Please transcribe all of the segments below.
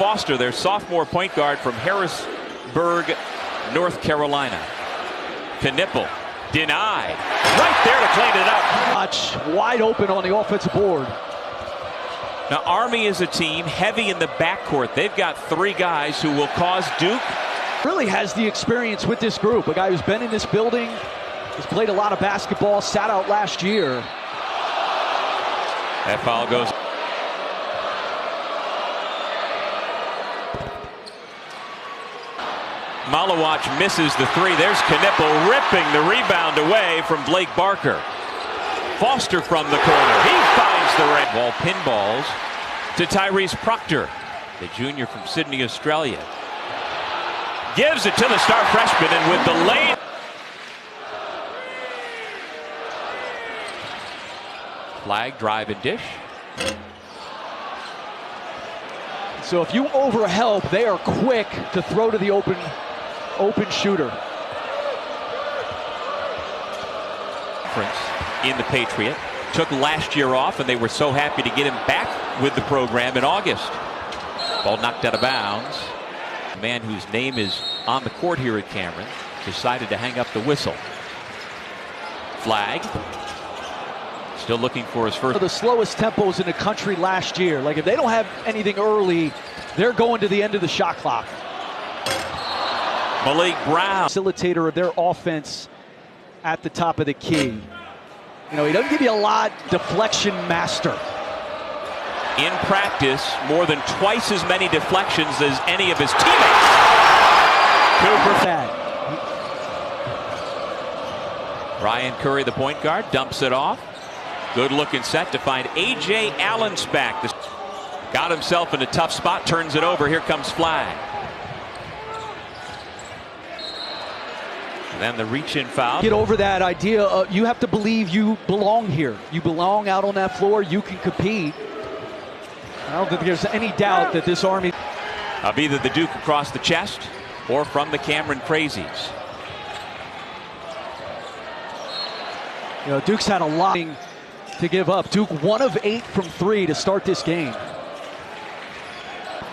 Foster, their sophomore point guard from Harrisburg, North Carolina. Knipple denied. Right there to clean it up. Watch, wide open on the offensive board. Now, Army is a team heavy in the backcourt. They've got three guys who will cause Duke. Really has the experience with this group. A guy who's been in this building, has played a lot of basketball, sat out last year. That foul goes. Malawach misses the three. There's Knipple ripping the rebound away from Blake Barker. Foster from the corner. He finds the ring. Ball pinballs to Tyrese Proctor, the junior from Sydney, Australia. Gives it to the star freshman, and with the lane. Flag, drive, and dish. So if you overhelp, they are quick to throw to the open shooter. In the Patriot. Took last year off, and they were so happy to get him back with the program in August. Ball knocked out of bounds. A man whose name is on the court here at Cameron decided to hang up the whistle. Flag. Still looking for his first. The slowest tempos in the country last year. Like, if they don't have anything early, they're going to the end of the shot clock. Malik Brown, facilitator of their offense at the top of the key. You know, he doesn't give you a lot. Deflection master. In practice, more than twice as many deflections as any of his teammates. Cooper. Ryan Curry, the point guard, dumps it off. Good looking set to find A.J. Allensbach. Got himself in a tough spot, turns it over. Here comes Flag. And then the reach-in foul. Get over that idea. You have to believe you belong here. You belong out on that floor. You can compete. I don't think there's any doubt that this Army of either the Duke across the chest or from the Cameron Crazies. You know, Duke's had a lot to give up. Duke 1 of 8 from 3 to start this game.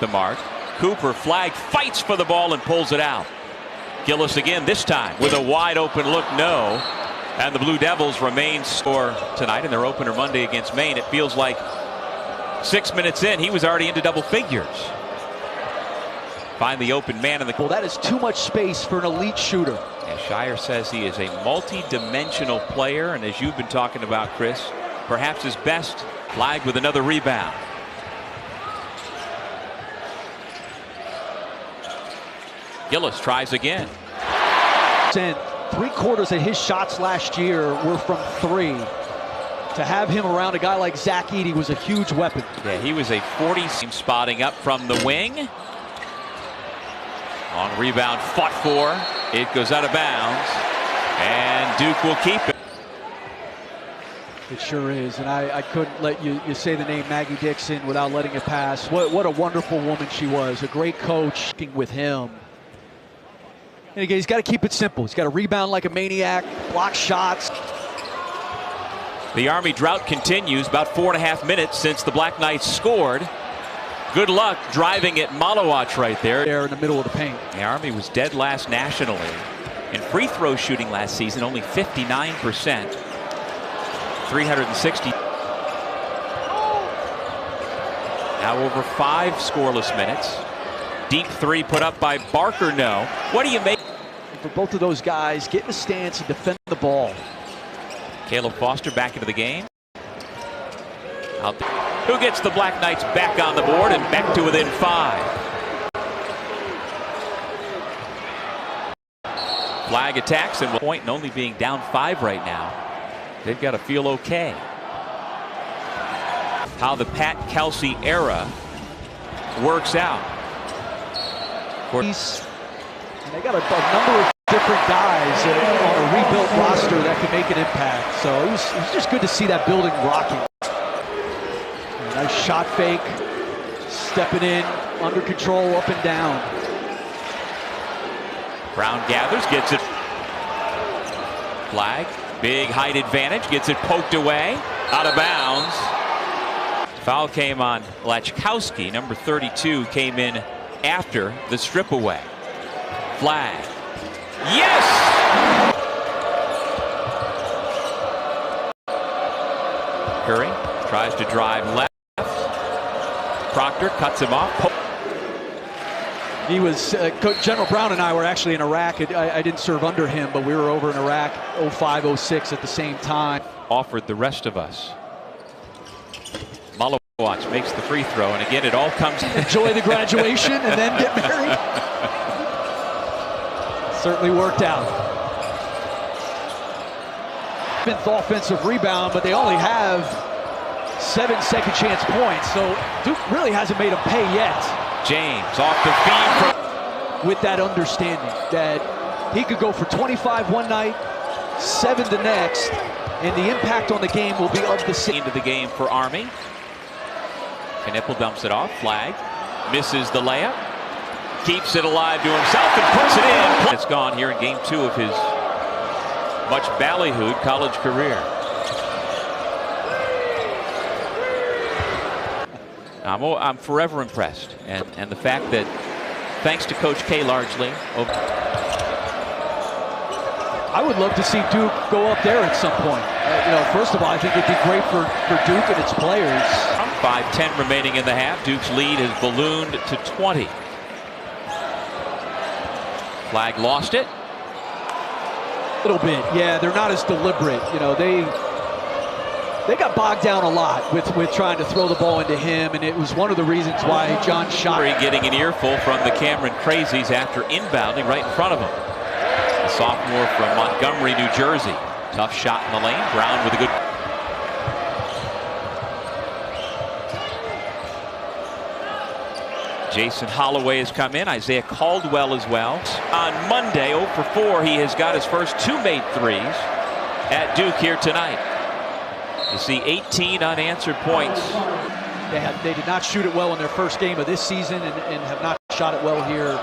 The mark. Cooper, Flag fights for the ball and pulls it out. Gillis again, this time with a wide open look, no. And the Blue Devils remain score tonight in their opener Monday against Maine. It feels like 6 minutes in, he was already into double figures. Find the open man in the. Well, that is too much space for an elite shooter. And Shire says he is a multi-dimensional player, and as you've been talking about, Chris, perhaps his best. Flag with another rebound. Gillis tries again. And 3/4 of his shots last year were from 3. To have him around a guy like Zach Edey was a huge weapon. Yeah, he was a 40 spotting up from the wing. Long rebound, fought for. It goes out of bounds, and Duke will keep it. It sure is, and I couldn't let you say the name Maggie Dixon without letting it pass. What a wonderful woman she was. A great coach with him. And again, he's got to keep it simple. He's got to rebound like a maniac, block shots. The Army drought continues. About 4.5 minutes since the Black Knights scored. Good luck driving at Malawach right there. There in the middle of the paint. The Army was dead last nationally in free throw shooting last season, only 59%. 360. Now over 5 scoreless minutes. Deep three put up by Barker, no. What do you make? For both of those guys, get in the stance and defend the ball. Caleb Foster back into the game. Who gets the Black Knights back on the board and back to within 5. Flag attacks and point, and only being down 5 right now. They've got to feel okay. How the Pat Kelsey era works out. And they got a number of different guys on a rebuilt roster that can make an impact. So it was just good to see that building rocking. A nice shot fake, stepping in, under control, up and down. Brown gathers, gets it. Flag, big height advantage, gets it poked away, out of bounds. Foul came on Lachkowski. Number 32 came in after the strip away. Flag. Yes! Curry tries to drive left. Proctor cuts him off. He was, General Brown and I were actually in Iraq. I didn't serve under him, but we were over in Iraq 05, 06 at the same time. Offered the rest of us. Malowacz makes the free throw, and again, it all comes. Enjoy the graduation and then get married. Certainly worked out. 5th offensive rebound, but they only have 7 second chance points, so Duke really hasn't made them pay yet. James off the feed. With that understanding that he could go for 25 one night, 7 the next, and the impact on the game will be of the same. Into the game for Army. Knipple dumps it off. Flag. Misses the layup. Keeps it alive to himself and puts it in. It's gone here in game 2 of his much ballyhooed college career. I'm forever impressed, and the fact that, thanks to Coach K largely, I would love to see Duke go up there at some point. First of all, I think it'd be great for Duke and its players. 5:10 remaining in the half. Duke's lead has ballooned to 20. Flag lost it. A little bit, yeah. They're not as deliberate. They got bogged down a lot with trying to throw the ball into him, and it was one of the reasons why John shot. Getting an earful from the Cameron Crazies after inbounding right in front of him. The sophomore from Montgomery, New Jersey. Tough shot in the lane. Brown with a good. Jason Holloway has come in. Isaiah Caldwell as well. On Monday, 0 for 4, he has got his first 2 made threes at Duke here tonight. You see 18 unanswered points. They did not shoot it well in their first game of this season and have not shot it well here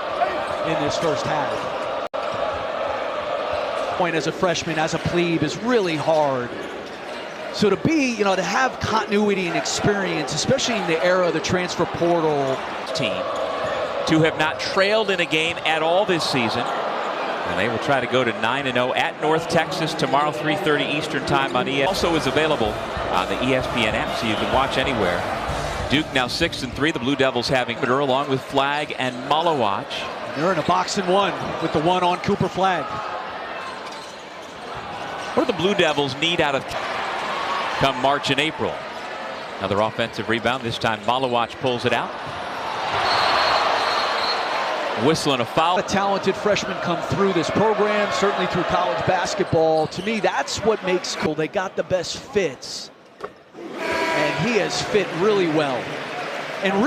in this first half. Point as a freshman, as a plebe, is really hard. So to to have continuity and experience, especially in the era of the transfer portal. Team to have not trailed in a game at all this season. And they will try to go to 9-0 at North Texas tomorrow, 3:30 Eastern time on ESPN. Also is available on the ESPN app, so you can watch anywhere. Duke now 6-3. The Blue Devils having along with Flag and Malowacz. They're in a box and one with the one on Cooper Flag. What do the Blue Devils need out of come March and April? Another offensive rebound. This time Malowacz pulls it out. Whistling a foul. A talented freshman come through this program, certainly through college basketball. To me, that's what makes cool. They got the best fits, and he has fit really well. And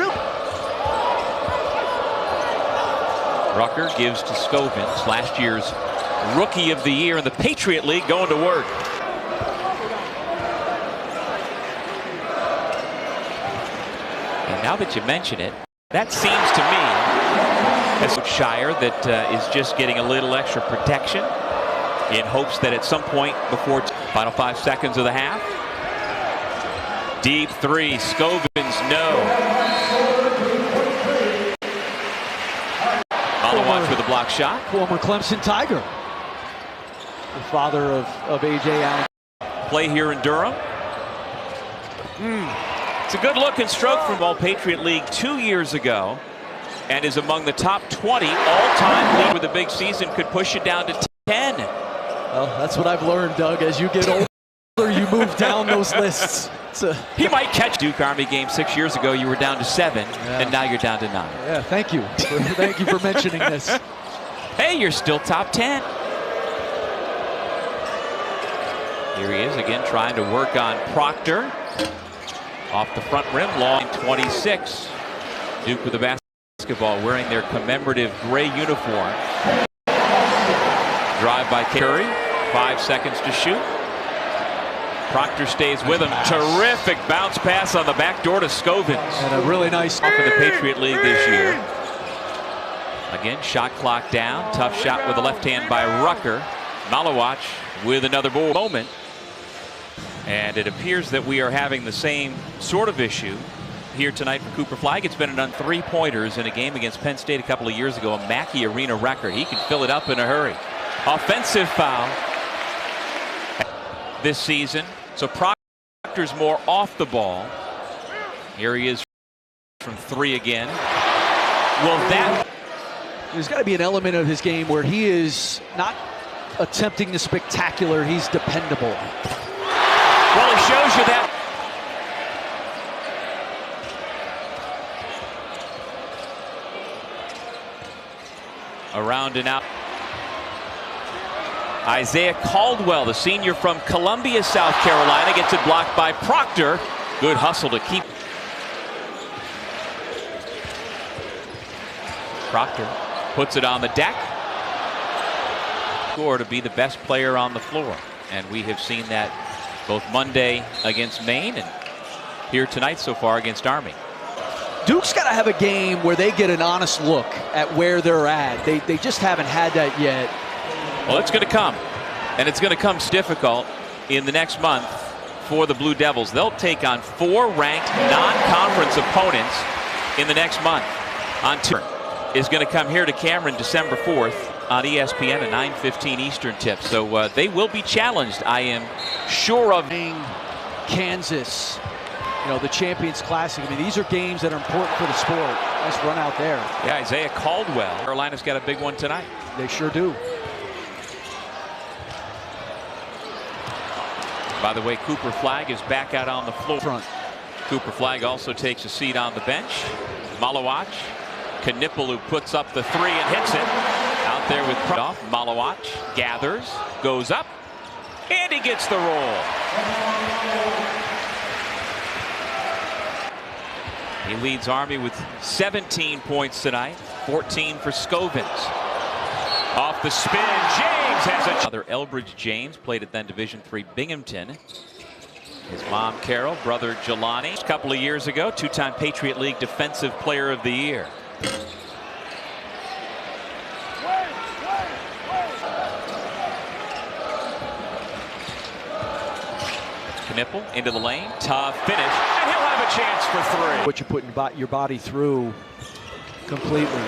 Rucker gives to Scovins, last year's Rookie of the Year in the Patriot League, going to work. And now that you mention it, that seems to me as Shire that is just getting a little extra protection in hopes that at some point before final 5 seconds of the half. Deep 3, Scovins, no. Malowacz with a block shot. Former Clemson Tiger. The father of A.J. Allen. Play here in Durham. It's a good looking stroke from All Patriot League 2 years ago, and is among the top 20 all-time league with a big season. Could push it down to 10. Well, that's what I've learned, Doug. As you get older, you move down those lists. He might catch Duke Army game 6 years ago. You were down to 7, and now you're down to 9. Yeah, thank you. Thank you for mentioning this. Hey, you're still top 10. Here he is again, trying to work on Proctor. Off the front rim, long 26. Duke with the basketball, wearing their commemorative gray uniform. Drive by Curry. 5 seconds to shoot. Proctor stays with him. Terrific bounce pass on the back door to Scovins. And a really nice off in the Patriot League this year. Again, shot clock down. Tough shot with the left hand by Rucker. Malowacz with another moment. And it appears that we are having the same sort of issue here tonight for Cooper Flagg. It's been done 3-pointers in a game against Penn State a couple of years ago, a Mackey Arena record. He can fill it up in a hurry. Offensive foul this season. So Proctor's more off the ball. Here he is from 3 again. Well, there's got to be an element of his game where he is not attempting the spectacular. He's dependable. Well, it shows you that. Around and out. Isaiah Caldwell, the senior from Columbia, South Carolina, gets it blocked by Proctor. Good hustle to keep. Proctor puts it on the deck. Score to be the best player on the floor. And we have seen that both Monday against Maine and here tonight so far against Army. Duke's got to have a game where they get an honest look at where they're at. They just haven't had that yet. Well, it's going to come. And it's going to come difficult in the next month for the Blue Devils. They'll take on 4 ranked non-conference opponents in the next month. On tour is going to come here to Cameron December 4th on ESPN at 9:15 Eastern tip. So they will be challenged, I am sure of. Kansas, you know, the Champions Classic. I mean, these are games that are important for the sport. Nice run out there. Yeah, Isaiah Caldwell. Carolina's got a big one tonight. They sure do. By the way, Cooper Flagg is back out on the floor. Front. Cooper Flagg also takes a seat on the bench. Malawach, Knipple, who puts up the 3 and hits it. Out there with off. Malawach gathers, goes up, and he gets the roll. He leads Army with 17 points tonight, 14 for Scovins. Off the spin, James has a other. Elbridge James played at then Division III Binghamton. His mom Carol, brother Jelani. A couple of years ago, 2-time Patriot League Defensive Player of the Year. Knipple into the lane, tough finish, and he'll have a chance for 3. What you're putting your body through completely.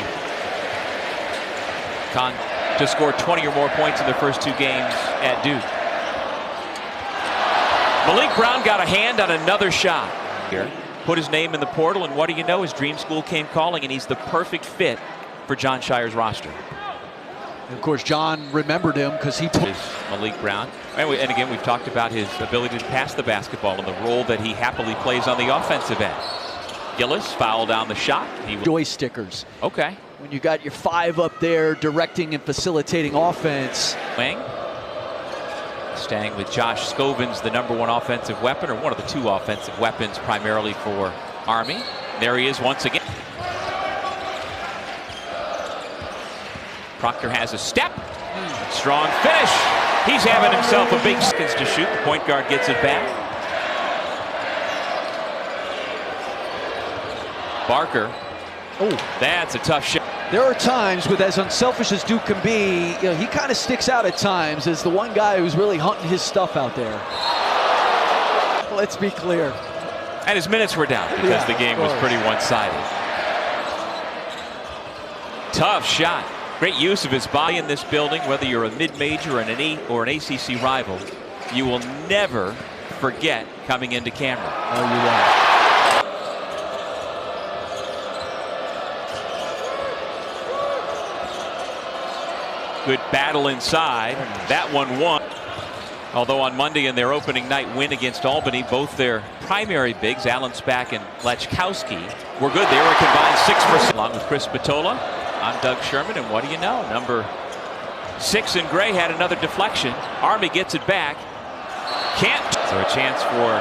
Kahn to score 20 or more points in their first 2 games at Duke. Malik Brown got a hand on another shot here. Put his name in the portal, and what do you know? His dream school came calling, and he's the perfect fit for Jon Scheyer's roster. And of course, John remembered him because he put Malik Brown. And again, we've talked about his ability to pass the basketball and the role that he happily plays on the offensive end. Gillis fouled down the shot. Joy stickers. Okay. When you got your 5 up there directing and facilitating offense. Wing. Staying with Josh Scovins, the #1 offensive weapon, or one of the 2 offensive weapons primarily for Army. There he is once again. Proctor has a step. Strong finish. He's having himself a big seconds to shoot. The point guard gets it back. Barker. Oh, that's a tough shot. There are times with as unselfish as Duke can be, you know, he kind of sticks out at times as the one guy who's really hunting his stuff out there. Let's be clear. And his minutes were down because the game was pretty one-sided. Tough shot. Great use of his body in this building, whether you're a mid-major and an ACC rival. You will never forget coming into Cameron. Oh, you won't. Good battle inside. That one won. Although on Monday in their opening night win against Albany, both their primary bigs, Allen Spack and Lechkowski, were good. They were a combined 6 for along with Chris Spatola. I'm Doug Sherman, and what do you know? Number 6 in gray had another deflection. Army gets it back. Can't. So a chance for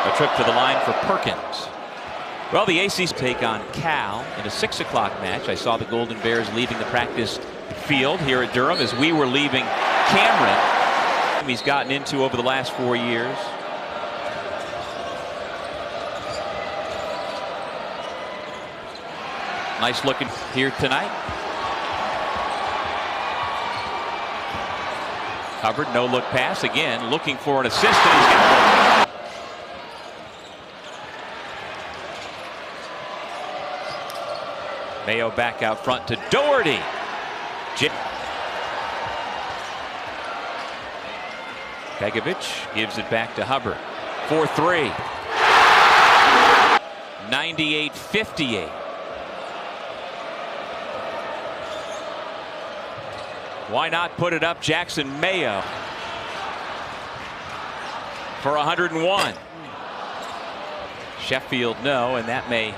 a trip to the line for Perkins. Well, the ACC take on Cal in a 6 o'clock match. I saw the Golden Bears leaving the practice field here at Durham as we were leaving Cameron. He's gotten into over the last 4 years. Nice looking here tonight. Hubbard, no look pass again, looking for an assist, and he's got one. Mayo back out front to Doherty. Begovic gives it back to Hubbard. 4-3. 98-58. Why not put it up? Jackson Mayo for 101. Sheffield no, and that may